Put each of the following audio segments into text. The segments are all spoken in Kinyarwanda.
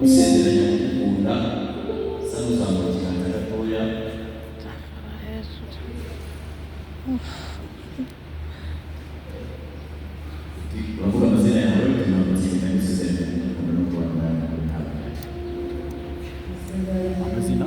gusezeranya gukunda usa n'uzamura ikiganza gatoya uravuga amazina yawe kugira ngo utsindane gusezeranya gukunda no kubana amazina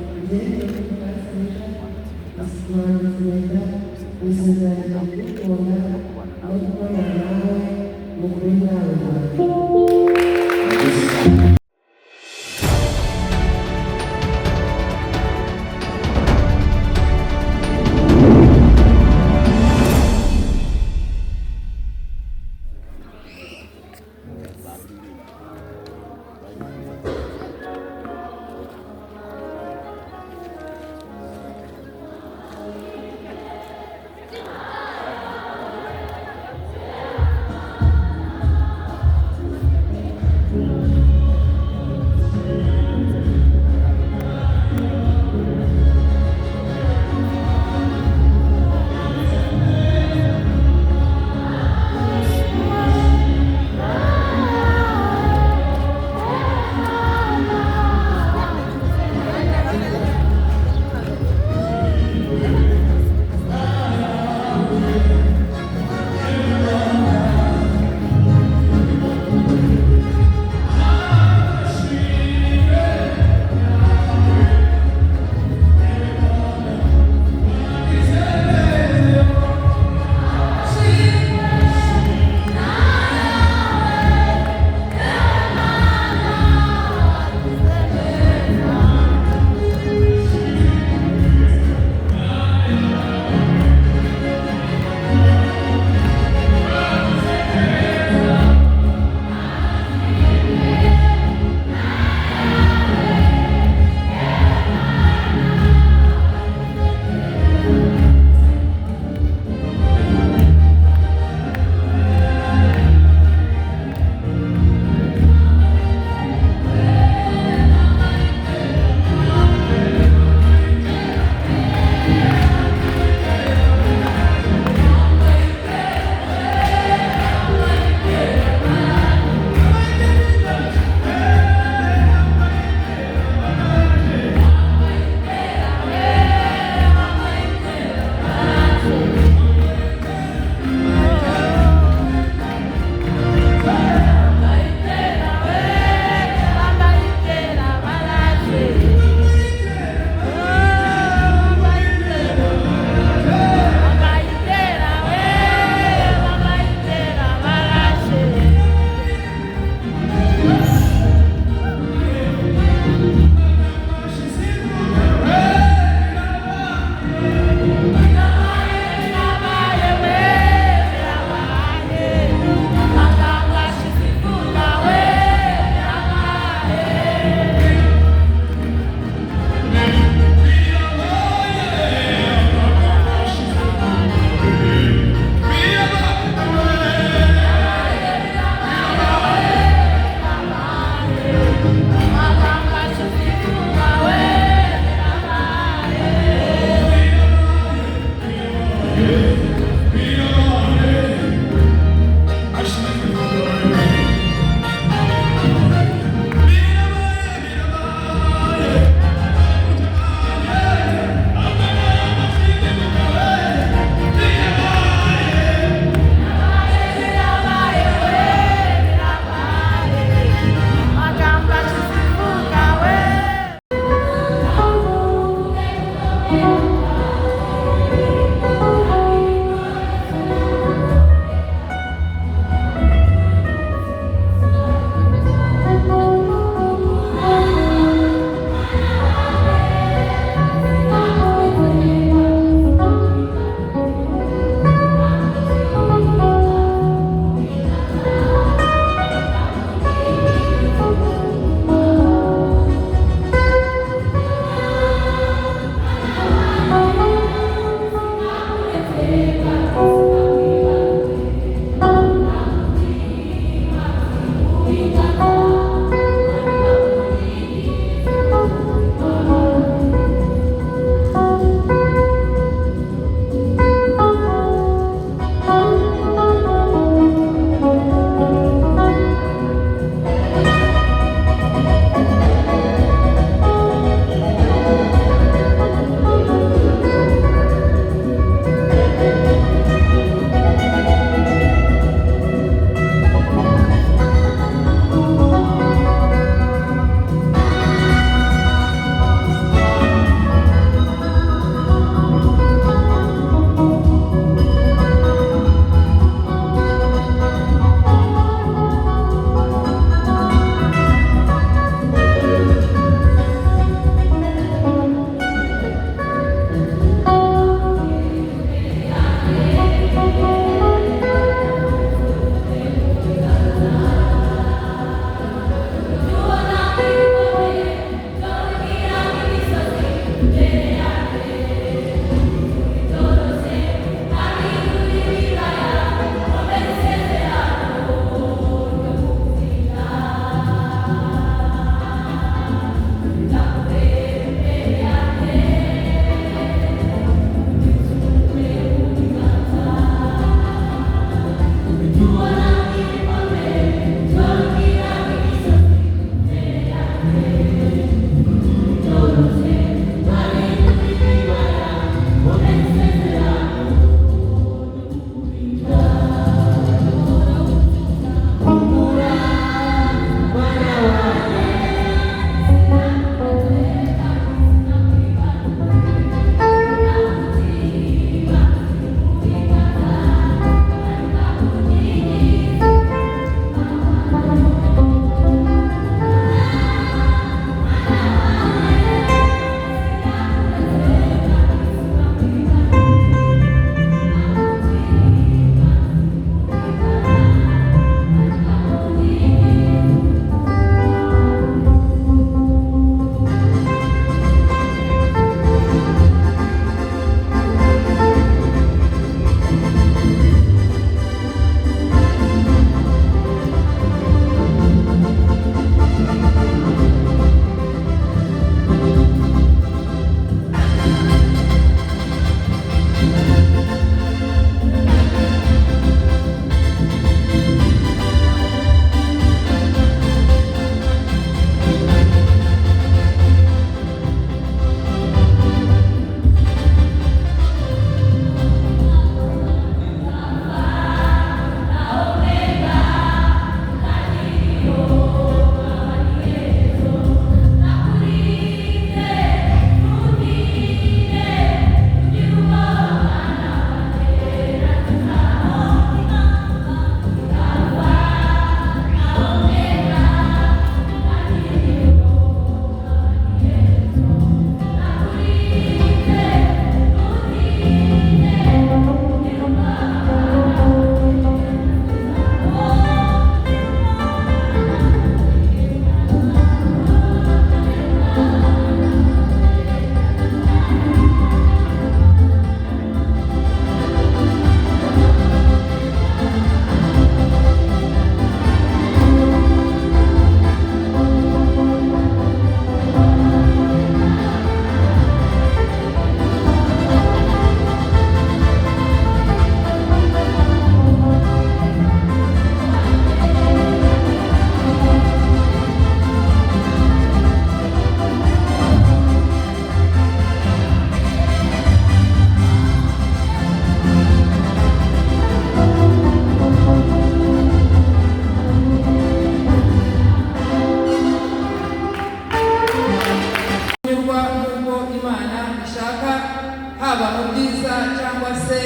mu byiza cyangwa se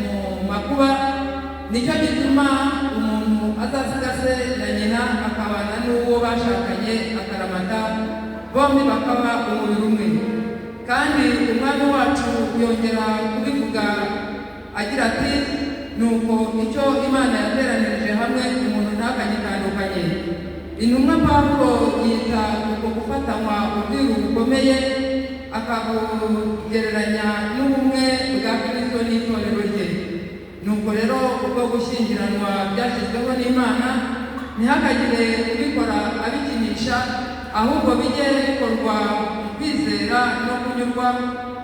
mu makuba. Nicyo gituma umuntu azasiga se na nyina akabana n'uwo bashakanye akaramata, bombi bakaba umubiri umwe. Kandi umwami wacu yongera kubivuga agira ati, nuko icyo Imana yateranirije hamwe umuntu ntakagitandukanye. Intumwa Pawulo yita uko gufatanywa ubwiru bukomeye, akabugereranya n'ubumwe bwa Kristo n'itorero rye. Nuko rero ubwo gushyingiranwa byashyizweho n'Imana, ntihakagire ubikora abikinisha, ahubwo bijye bikorwa mu kwizera no kunyurwa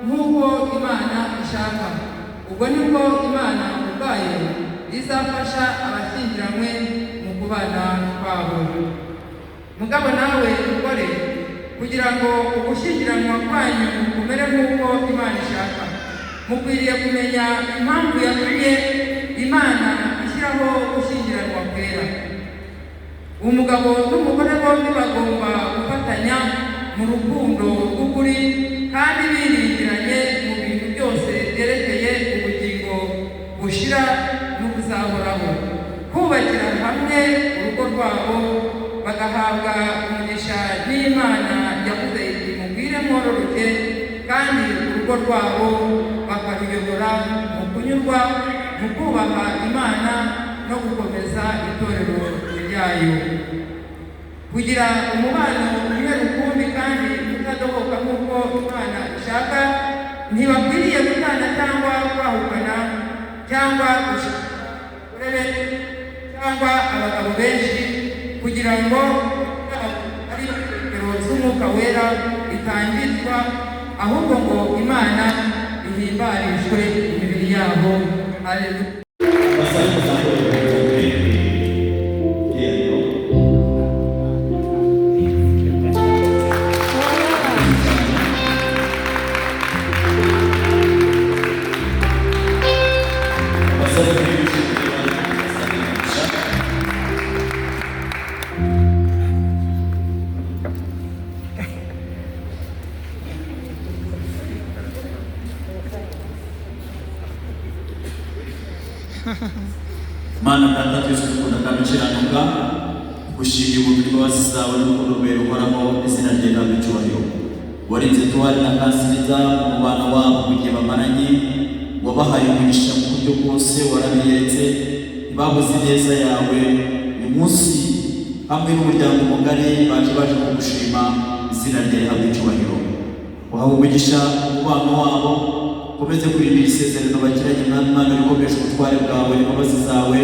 nk'uko Imana ishaka. Ubwo nibwo Imana ubwayo izafasha abashyingiranywe mu kubana kwabo. Mugabo nawe ukore kugira ngo ugushyingiranwa kwanyu kumere nk'uko Imana ishaka. Mukwiriye kumenya impamvu yatumye Imana ishyiraho gushyingiranwa kwera. Umugabo n'umugore bombi bagomba gufatanya mu rukundo rw'ukuri kandi biringiranye mu bintu byose byerekeye ubugingo bushira n'ubuzahoraho, kubakira hamwe urugo rwabo, bagahabwa umugisha n'Imana yavuze iti, mugwire mwororoke, kandi urugo rwabo bakaruyobora mu kunyurwa, mu kubaha Imana no gukomeza itorero ryayo. Kugira umubano umwe rukumbi kandi utadohoka nk'uko Imana ishaka, ntibakwiriye gutana cyangwa kwahukana cyangwa urebe cyangwa abagabo benshi, kugira ngo ari ingero z'Umwuka Wera bitangizwa, ahubwo ngo Imana ihimbarishwe imibiri yabo. Haleluya. Mana Data twese dukunda kandi ukiranuka, gushimira ubuntu bw'imbabazi zawe n'urukundo rwawe ruhoraho, izina ryawe rihabwe icyubahiro. Warinze tuwari na kansiriza mu bana wabo mu gihe bamaranye, wabahaye umugisha mu buryo bwose, warabiyeretse ntibabuze ineza yawe. Uyu munsi hamwe n'umuryango mugari baje kugushima, izina ryawe rihabwe icyubahiro. Wahawe umugisha mu mubano wabo, ukomeze kurindira isezerano bagiranye mwami Imana, rikomeje ubutware bwawe n'imbabazi zawe.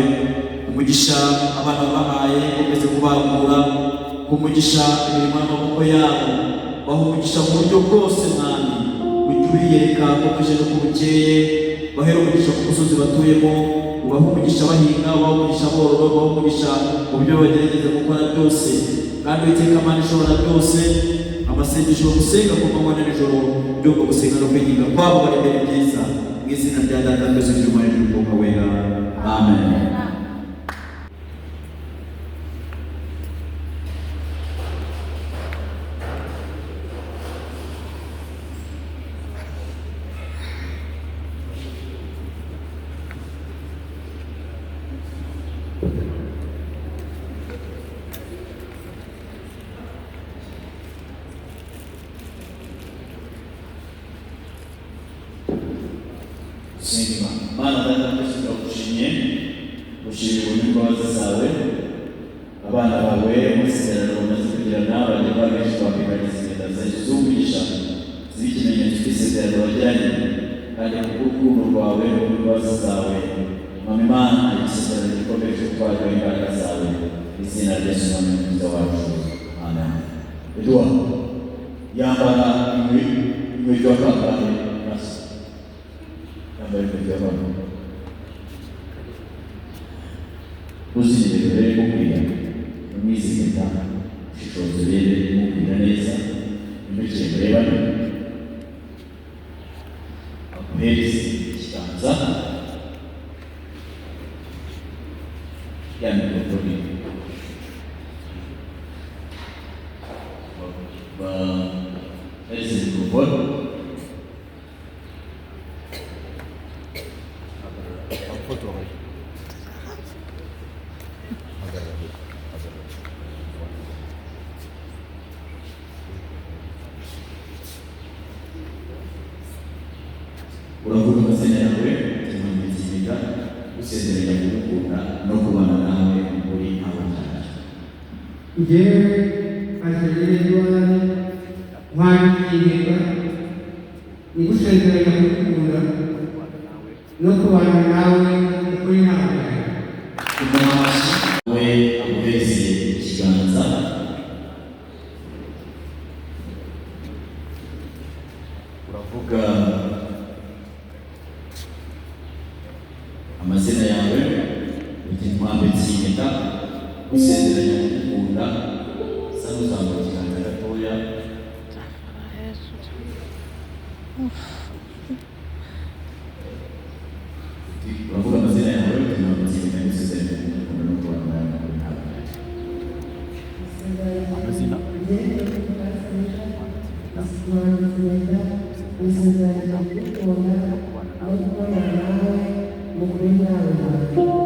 Umugisha abana babahaye ukomeze kubagura, umugisha imirimo y'amaboko yabo, baha umugisha mu buryo bwose mwami, ujye ubiyereka ko bwije no bukeye, bahere umugisha ku musozi batuyemo, ubahe umugisha bahinga, ubahe umugisha borora, ubahe umugisha mu byo bagerageza gukora byose. Kandi Uwiteka Mana ishobora byose, amasengesho bagusenga ku manywa na nijoro, byumva gusenga no kwinginga kwabo bari imbere byiza, mu izina rya Data twese ry'Umwana n'Umwuka Wera. Amen. Mana Data twese turagushimye, gushimira ubuntu bw'imbabazi zawe. Abana bawe mu isezerano bamaze kugirana, bagiye benshi bakwibagiza impeta z'umugisha z'ikimenyetso cy'isezerano bagiranye, kandi kubw'urukundo rwawe n'imbabazi zawe Mwami Imana, isezerano gikomeje gutwarwa imbaraga zawe, izina rya Yesu Mwami Mukiza wacu. Amen. Edouard yambara inkweto y'akambara uzirebe rero kukwira umwizigita ushishoza urebe kukwira neza, imikire murebane, aguhereze ikiganza ya mikrofoni, bahereze mikrofoni uravuga amazina yawe kimwambikiriga gusezeranya kugukunda no kubana nawe muri abo cyane. Njyewe Pasiteri Mwakiriga ni gusezeranya kugukunda no kubana nawe muri abo cyane. We amuhereze ikiganza uravuga amazina yawe uti mwambitse impeta usezeranya kugukunda sa n'uzamura ikiganza gatoya uravuga amazina yawe uti mwambitse impeta usezeranya kugukunda no kubana nawe muri ntabwo amazina Thank you.